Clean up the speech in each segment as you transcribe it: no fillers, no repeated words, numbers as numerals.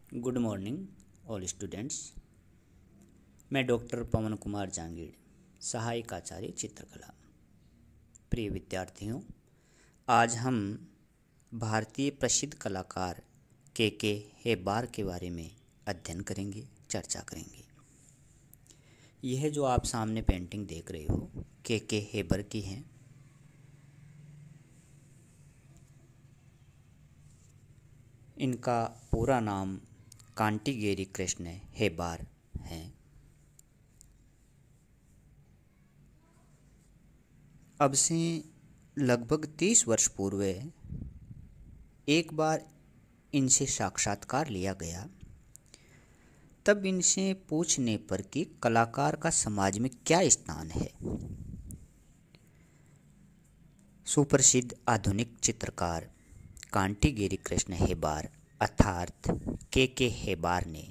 Good morning all students. मैं doctor पवन कुमार जांगीड़, सहायक आचार्य चित्रकला। प्रिय विद्यार्थियों, आज हम भारतीय प्रसिद्ध कलाकार के हेब्बार के बारे में अध्ययन करेंगे, चर्चा करेंगे। यह जो आप सामने पेंटिंग देख रहे हो के हेब्बर की है। इनका पूरा नाम कांटीगेरी कृष्ण हेब्बार है। अब से लगभग 30 वर्ष पूर्व एक बार इनसे साक्षात्कार लिया गया। तब इनसे पूछने पर कि कलाकार का समाज में क्या स्थान है। सुप्रसिद्ध आधुनिक चित्रकार कांटीगेरी कृष्ण हेब्बार अर्थात के हेब्बार ने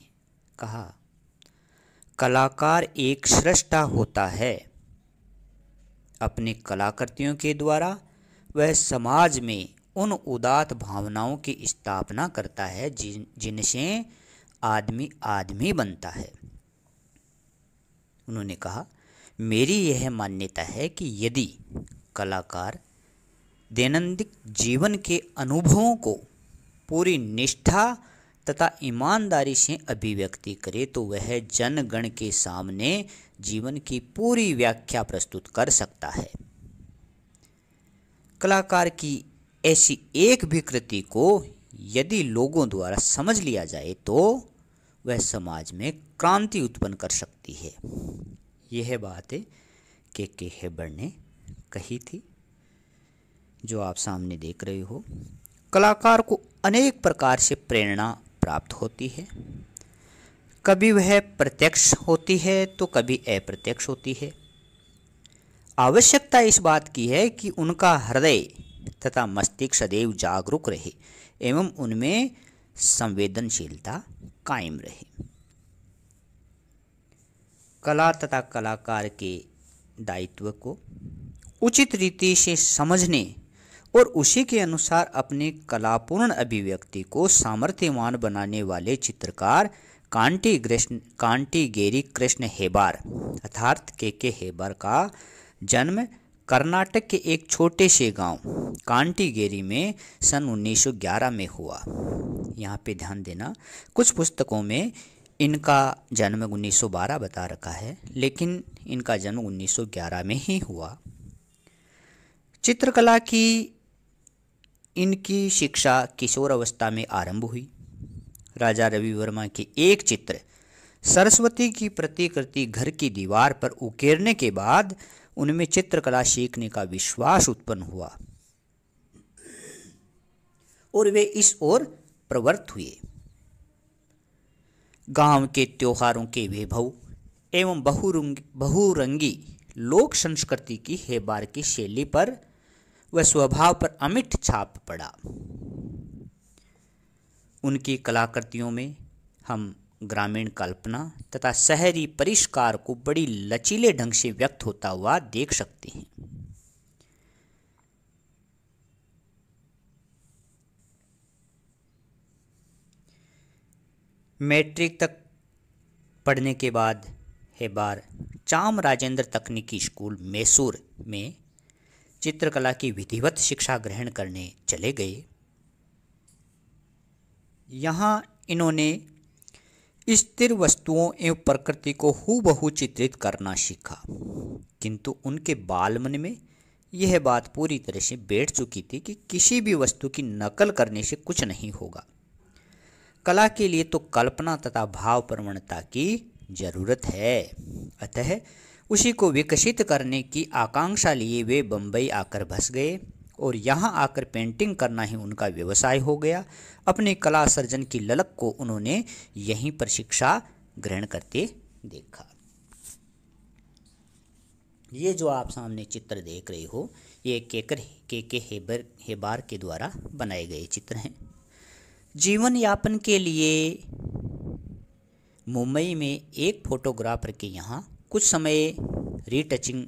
कहा, कलाकार एक सृष्टा होता है। अपने कलाकृतियों के द्वारा वह समाज में उन उदात्त भावनाओं की स्थापना करता है जिनसे आदमी आदमी बनता है। उन्होंने कहा, मेरी यह मान्यता है कि यदि कलाकार दैनंदिन जीवन के अनुभवों को पूरी निष्ठा तथा ईमानदारी से अभिव्यक्ति करे तो वह जनगण के सामने जीवन की पूरी व्याख्या प्रस्तुत कर सकता है। कलाकार की ऐसी एक भी कृति को यदि लोगों द्वारा समझ लिया जाए तो वह समाज में क्रांति उत्पन्न कर सकती है। यह बात के हेब्बर ने कही थी, जो आप सामने देख रहे हो। कलाकार को अनेक प्रकार से प्रेरणा प्राप्त होती है। कभी वह प्रत्यक्ष होती है तो कभी अप्रत्यक्ष होती है। आवश्यकता इस बात की है कि उनका हृदय तथा मस्तिष्क सदैव जागरूक रहे एवं उनमें संवेदनशीलता कायम रहे। कला तथा कलाकार के दायित्व को उचित रीति से समझने और उसी के अनुसार अपनी कलापूर्ण अभिव्यक्ति को सामर्थ्यवान बनाने वाले चित्रकार कांटीगेरी कृष्ण हेब्बार अर्थात के हेब्बार का जन्म कर्नाटक के एक छोटे से गांव कांटीगेरी में सन 1911 में हुआ। यहाँ पे ध्यान देना, कुछ पुस्तकों में इनका जन्म 1912 बता रखा है, लेकिन इनका जन्म 1911 में ही हुआ। चित्रकला की इनकी शिक्षा किशोर अवस्था में आरंभ हुई। राजा रवि वर्मा के एक चित्र सरस्वती की प्रतिकृति घर की दीवार पर उकेरने के बाद उनमें चित्रकला सीखने का विश्वास उत्पन्न हुआ और वे इस ओर प्रवृत्त हुए। गांव के त्योहारों के वैभव एवं बहुरंगी लोक संस्कृति की हेब्बार की शैली पर व स्वभाव पर अमिट छाप पड़ा। उनकी कलाकृतियों में हम ग्रामीण कल्पना तथा शहरी परिष्कार को बड़ी लचीले ढंग से व्यक्त होता हुआ देख सकते हैं। मैट्रिक तक पढ़ने के बाद हेब्बार चाम राजेंद्र तकनीकी स्कूल मैसूर में चित्रकला की विधिवत शिक्षा ग्रहण करने चले गए। यहाँ इन्होंने स्थिर वस्तुओं एवं प्रकृति को हूबहू चित्रित करना सीखा, किंतु उनके बालमन में यह बात पूरी तरह से बैठ चुकी थी कि किसी भी वस्तु की नकल करने से कुछ नहीं होगा। कला के लिए तो कल्पना तथा भाव प्रवणता की जरूरत है। अतः उसी को विकसित करने की आकांक्षा लिए वे बंबई आकर बस गए और यहाँ आकर पेंटिंग करना ही उनका व्यवसाय हो गया। अपने कला सर्जन की ललक को उन्होंने यहीं पर शिक्षा ग्रहण करते देखा। ये जो आप सामने चित्र देख रहे हो, ये के हेब्बार के द्वारा बनाए गए चित्र हैं। जीवन यापन के लिए मुंबई में एक फोटोग्राफर के यहाँ कुछ समय रीटचिंग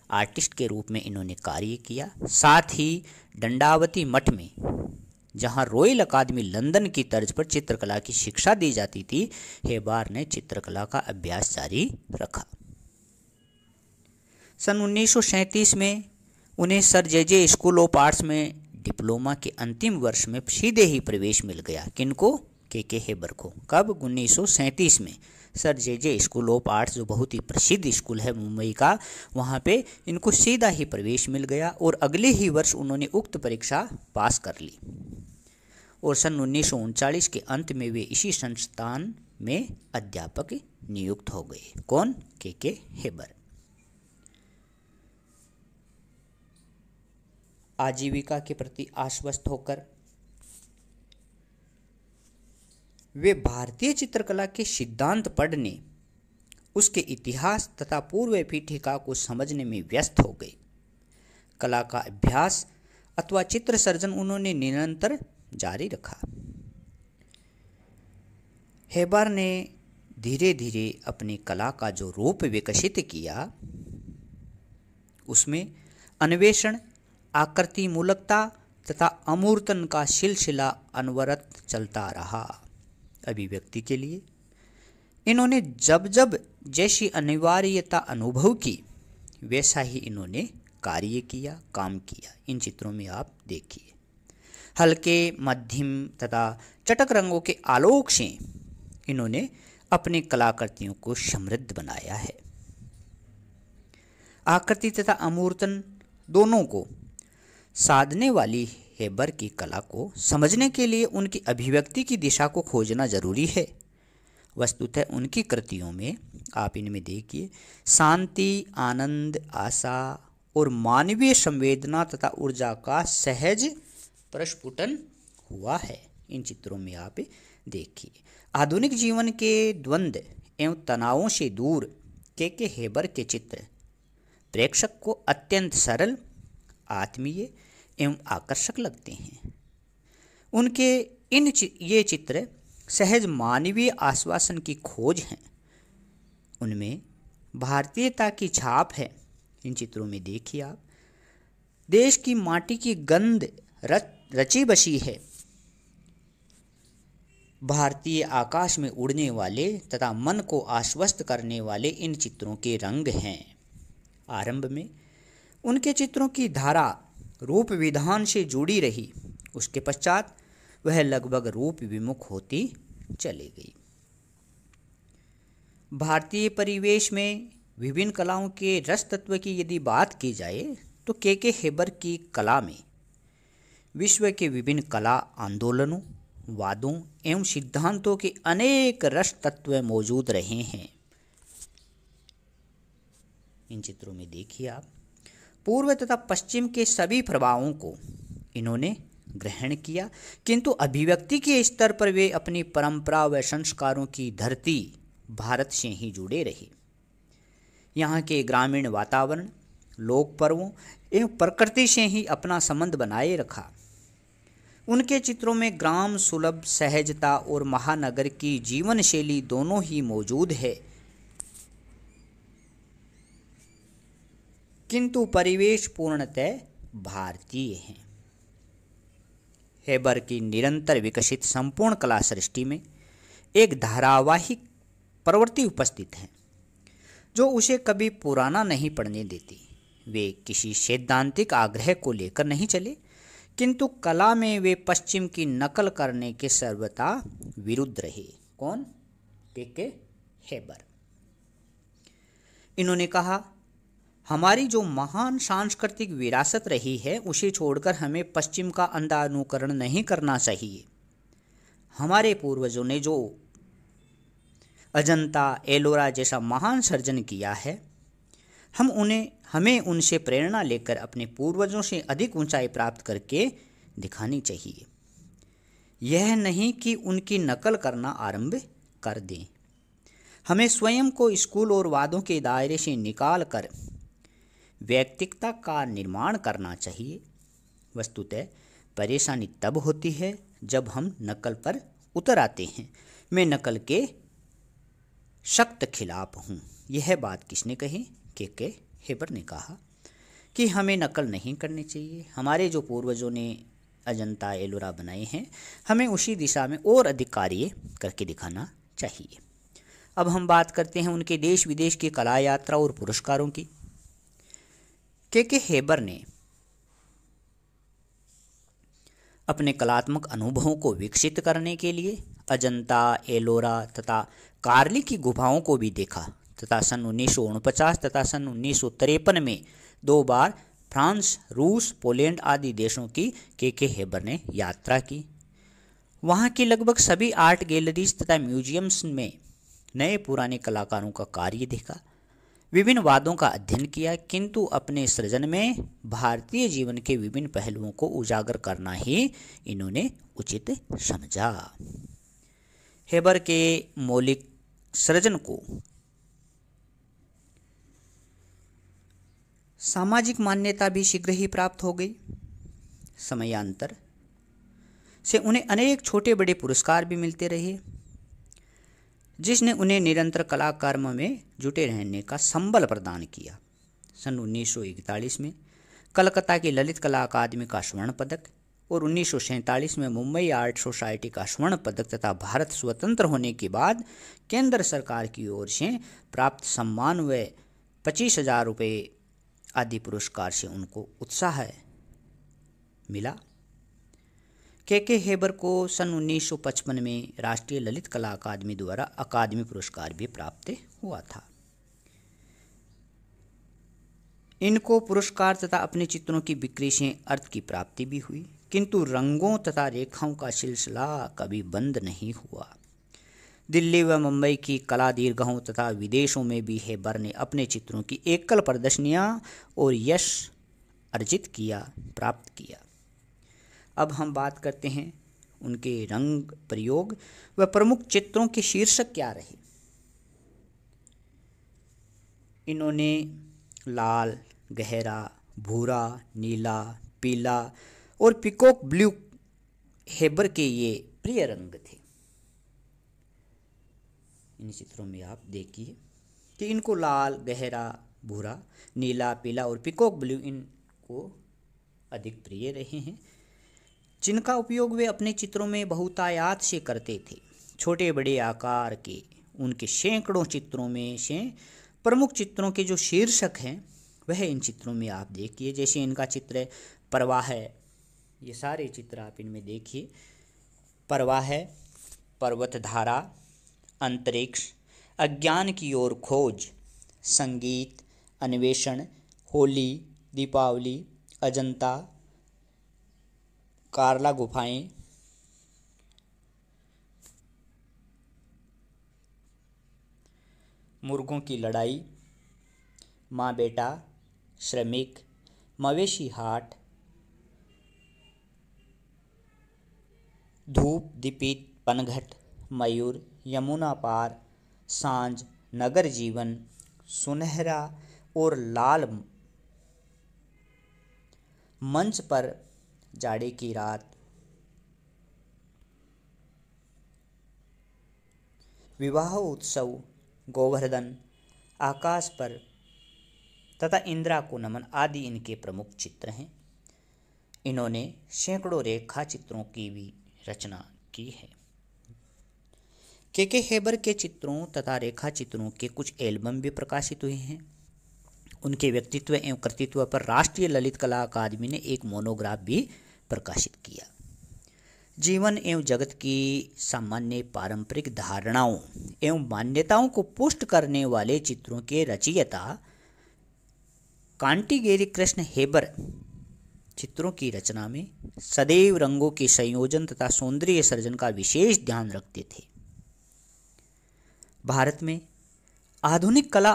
आर्टिस्ट के रूप में इन्होंने कार्य किया। साथ ही दंडावती मठ में जहां रॉयल अकादमी लंदन की तर्ज पर चित्रकला की शिक्षा दी जाती थी, हेबर ने चित्रकला का अभ्यास जारी रखा। सन 1937 में उन्हें sir J school of arts में डिप्लोमा के अंतिम वर्ष में सीधे ही प्रवेश मिल गया। किनको? के हेबर को। कब? 1937 में sir J school of arts, जो बहुत ही प्रसिद्ध स्कूल है मुंबई का, वहाँ पे इनको सीधा ही प्रवेश मिल गया और अगले ही वर्ष उन्होंने उक्त परीक्षा पास कर ली और सन 1939 के अंत में वे इसी संस्थान में अध्यापक नियुक्त हो गए। कौन? के हेबर। आजीविका के प्रति आश्वस्त होकर वे भारतीय चित्रकला के सिद्धांत पढ़ने, उसके इतिहास तथा पूर्व पीठिका को समझने में व्यस्त हो गए। कला का अभ्यास अथवा चित्र सर्जन उन्होंने निरंतर जारी रखा। हेबर ने धीरे धीरे अपनी कला का जो रूप विकसित किया, उसमें अन्वेषण, आकृति मूलकता तथा अमूर्तन का सिलसिला अनवरत चलता रहा। अभिव्यक्ति के लिए इन्होंने जब जब जैसी अनिवार्यता अनुभव की, वैसा ही इन्होंने कार्य किया, काम किया। इन चित्रों में आप देखिए, हल्के, मध्यम तथा चटक रंगों के आलोक से इन्होंने अपनी कलाकृतियों को समृद्ध बनाया है। आकृति तथा अमूर्तन दोनों को साधने वाली हेबर की कला को समझने के लिए उनकी अभिव्यक्ति की दिशा को खोजना जरूरी है। वस्तुतः उनकी कृतियों में आप इनमें देखिए, शांति, आनंद, आशा और मानवीय संवेदना तथा ऊर्जा का सहज प्रस्फुटन हुआ है। इन चित्रों में आप देखिए, आधुनिक जीवन के द्वंद्व एवं तनावों से दूर के हेबर के चित्र प्रेक्षक को अत्यंत सरल, आत्मीय एवं आकर्षक लगते हैं। उनके ये चित्र सहज मानवीय आश्वासन की खोज हैं। उनमें भारतीयता की छाप है। इन चित्रों में देखिए आप, देश की माटी की गंध रची बसी है। भारतीय आकाश में उड़ने वाले तथा मन को आश्वस्त करने वाले इन चित्रों के रंग हैं। आरंभ में उनके चित्रों की धारा रूप विधान से जुड़ी रही, उसके पश्चात वह लगभग रूप विमुख होती चली गई। भारतीय परिवेश में विभिन्न कलाओं के रस तत्व की यदि बात की जाए तो के हेबर की कला में विश्व के विभिन्न कला आंदोलनों, वादों एवं सिद्धांतों के अनेक रस तत्व मौजूद रहे हैं। इन चित्रों में देखिए आप, पूर्व तथा पश्चिम के सभी प्रभावों को इन्होंने ग्रहण किया, किंतु अभिव्यक्ति के स्तर पर वे अपनी परंपरा व संस्कारों की धरती भारत से ही जुड़े रहे। यहाँ के ग्रामीण वातावरण, लोक पर्वों एवं प्रकृति से ही अपना संबंध बनाए रखा। उनके चित्रों में ग्राम सुलभ सहजता और महानगर की जीवन शैली दोनों ही मौजूद है, किंतु परिवेश पूर्णतः भारतीय है। हेबर की निरंतर विकसित संपूर्ण कला सृष्टि में एक धारावाहिक प्रवृत्ति उपस्थित है जो उसे कभी पुराना नहीं पड़ने देती। वे किसी सैद्धांतिक आग्रह को लेकर नहीं चले, किंतु कला में वे पश्चिम की नकल करने के सर्वथा विरुद्ध रहे। कौन? के हेबर। इन्होंने कहा, हमारी जो महान सांस्कृतिक विरासत रही है उसे छोड़कर हमें पश्चिम का अंधा अनुकरण नहीं करना चाहिए। हमारे पूर्वजों ने जो अजंता, एलोरा जैसा महान सर्जन किया है, हमें उनसे प्रेरणा लेकर अपने पूर्वजों से अधिक ऊंचाई प्राप्त करके दिखानी चाहिए। यह नहीं कि उनकी नकल करना आरंभ कर दें। हमें स्वयं को स्कूल और वादों के दायरे से निकाल कर व्यक्तिगता का निर्माण करना चाहिए। वस्तुतः परेशानी तब होती है जब हम नकल पर उतर आते हैं। मैं नकल के सख्त खिलाफ हूँ। यह बात किसने कही? के हेबर ने कहा कि हमें नकल नहीं करनी चाहिए। हमारे जो पूर्वजों ने अजंता एलोरा बनाए हैं, हमें उसी दिशा में और अधिक कार्य करके दिखाना चाहिए। अब हम बात करते हैं उनके देश विदेश की कला यात्रा और पुरस्कारों की। के हेबर ने अपने कलात्मक अनुभवों को विकसित करने के लिए अजंता एलोरा तथा कार्ली की गुफाओं को भी देखा तथा सन 1949 तथा सन 1953 में 2 बार फ्रांस, रूस, पोलैंड आदि देशों की के हेबर ने यात्रा की। वहाँ की लगभग सभी आर्ट गैलरीज तथा म्यूजियम्स में नए पुराने कलाकारों का कार्य देखा, विभिन्न वादों का अध्ययन किया, किंतु अपने सृजन में भारतीय जीवन के विभिन्न पहलुओं को उजागर करना ही इन्होंने उचित समझा। हेबर के मौलिक सृजन को सामाजिक मान्यता भी शीघ्र ही प्राप्त हो गई। समयांतर से उन्हें अनेक छोटे बड़े पुरस्कार भी मिलते रहे, जिसने उन्हें निरंतर कलाकर्म में जुटे रहने का संबल प्रदान किया। सन 1941 में कलकत्ता की ललित कला अकादमी का स्वर्ण पदक और 1947 में मुंबई आर्ट सोसाइटी का स्वर्ण पदक तथा भारत स्वतंत्र होने के बाद केंद्र सरकार की ओर से प्राप्त सम्मान व 25,000 रुपये आदि पुरस्कार से उनको उत्साह मिला। के हेबर को सन 1955 में राष्ट्रीय ललित कला अकादमी द्वारा अकादमी पुरस्कार भी प्राप्त हुआ था। इनको पुरस्कार तथा अपने चित्रों की बिक्री से अर्थ की प्राप्ति भी हुई, किंतु रंगों तथा रेखाओं का सिलसिला कभी बंद नहीं हुआ। दिल्ली व मुंबई की कला दीर्घाओं तथा विदेशों में भी हेबर ने अपने चित्रों की एकल प्रदर्शनियां और यश अर्जित प्राप्त किया। अब हम बात करते हैं उनके रंग प्रयोग व प्रमुख चित्रों के शीर्षक क्या रहे। इन्होंने लाल, गहरा, भूरा, नीला, पीला और पिकॉक ब्लू हेबर के ये प्रिय रंग थे। इन चित्रों में आप देखिए कि इनको लाल, गहरा, भूरा, नीला, पीला और पिकॉक ब्लू इनको अधिक प्रिय रहे हैं, जिनका उपयोग वे अपने चित्रों में बहुतायत से करते थे। छोटे बड़े आकार के उनके सैकड़ों चित्रों में से प्रमुख चित्रों के जो शीर्षक हैं वह इन चित्रों में आप देखिए। जैसे इनका चित्र है प्रवाह है, ये सारे चित्र आप इनमें देखिए। प्रवाह है, पर्वतधारा, अंतरिक्ष, अज्ञान की ओर खोज, संगीत, अन्वेषण, होली, दीपावली, अजंता, कार्ला गुफाएं, मुर्गों की लड़ाई, माँ बेटा, श्रमिक, मवेशी हाट, धूप दीपित पनघट, मयूर, यमुना पार, सांझ, नगर जीवन, सुनहरा और लाल, मंच पर जाड़े की रात, विवाह उत्सव, गोवर्धन, आकाश पर तथा इंदिरा को नमन आदि इनके प्रमुख चित्र हैं। इन्होंने सैकड़ों रेखा चित्रों की भी रचना की है। के हेबर के चित्रों तथा रेखा चित्रों के कुछ एल्बम भी प्रकाशित हुए हैं। उनके व्यक्तित्व एवं कृतित्व पर राष्ट्रीय ललित कला अकादमी ने एक मोनोग्राफ भी प्रकाशित किया। जीवन एवं जगत की सामान्य पारंपरिक धारणाओं एवं मान्यताओं को पुष्ट करने वाले चित्रों के रचयिता कांटीगेरी कृष्ण हेबर चित्रों की रचना में सदैव रंगों के संयोजन तथा सौंदर्य सर्जन का विशेष ध्यान रखते थे। भारत में आधुनिक कला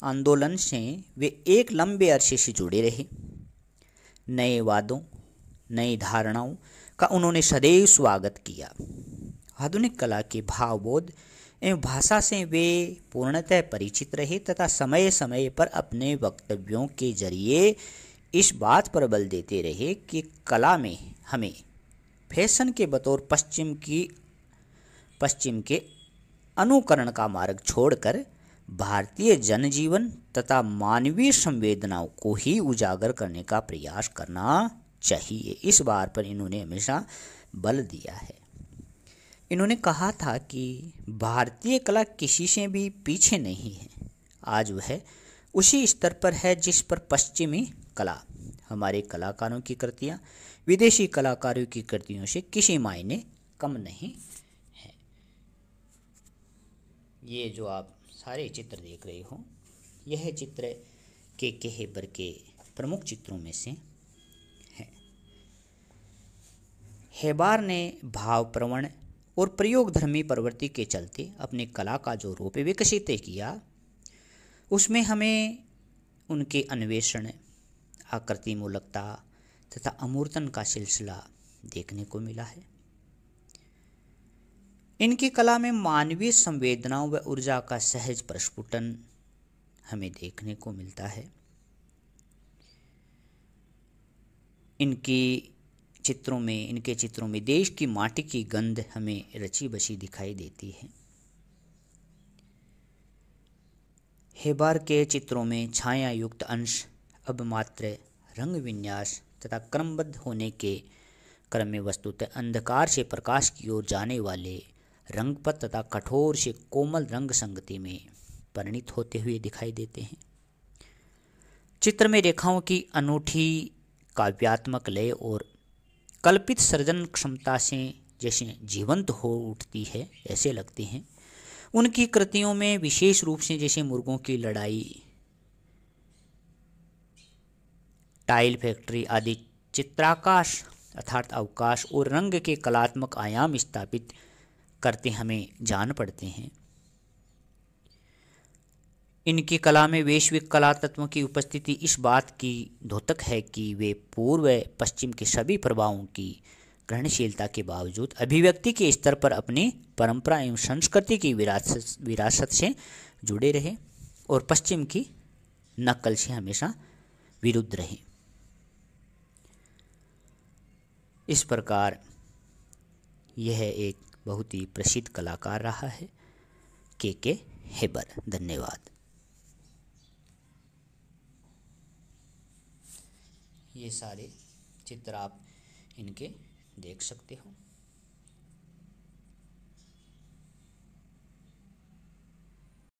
आंदोलन से वे एक लंबे अरसे से जुड़े रहे। नए वादों, नई धारणाओं का उन्होंने सदैव स्वागत किया। आधुनिक कला के भावबोध एवं भाषा से वे पूर्णतः परिचित रहे तथा समय समय पर अपने वक्तव्यों के जरिए इस बात पर बल देते रहे कि कला में हमें फैशन के बतौर पश्चिम के अनुकरण का मार्ग छोड़कर भारतीय जनजीवन तथा मानवीय संवेदनाओं को ही उजागर करने का प्रयास करना चाहिए। इस बात पर इन्होंने हमेशा बल दिया है। इन्होंने कहा था कि भारतीय कला किसी से भी पीछे नहीं है। आज वह उसी स्तर पर है जिस पर पश्चिमी कला। हमारे कलाकारों की कृतियाँ विदेशी कलाकारों की कृतियों से किसी मायने कम नहीं है। ये जो आप सारे चित्र देख रहे हो, यह चित्र के हेबर के प्रमुख चित्रों में से है। हेबर ने भावप्रवण और प्रयोगधर्मी प्रवृत्ति के चलते अपने कला का जो रूप विकसित किया, उसमें हमें उनके अन्वेषण, आकृति मूलकता तथा अमूर्तन का सिलसिला देखने को मिला है। इनकी कला में मानवीय संवेदनाओं व ऊर्जा का सहज प्रस्फुटन हमें देखने को मिलता है। इनके चित्रों में देश की माटी की गंध हमें रची बसी दिखाई देती है। हेबर के चित्रों में छाया युक्त अंश अब मात्र रंग विन्यास तथा क्रमबद्ध होने के क्रम में वस्तुतः अंधकार से प्रकाश की ओर जाने वाले रंगपत तथा कठोर से कोमल रंग संगति में परिणित होते हुए दिखाई देते हैं। चित्र में रेखाओं की अनूठी काव्यात्मक लय और कल्पित सृजन क्षमता से जैसे जीवंत हो उठती है, ऐसे लगते हैं। उनकी कृतियों में विशेष रूप से जैसे मुर्गों की लड़ाई, टाइल फैक्ट्री आदि चित्राकाश अर्थात अवकाश और रंग के कलात्मक आयाम स्थापित करते हमें जान पड़ते हैं। इनकी कला में वैश्विक कला तत्वों की उपस्थिति इस बात की द्योतक है कि वे पूर्व पश्चिम के सभी प्रभावों की ग्रहणशीलता के बावजूद अभिव्यक्ति के स्तर पर अपनी परंपरा एवं संस्कृति की विरासत से जुड़े रहे और पश्चिम की नकल से हमेशा विरुद्ध रहे। इस प्रकार यह एक बहुत ही प्रसिद्ध कलाकार रहा है, के हेबर। धन्यवाद। ये सारे चित्र आप इनके देख सकते हो।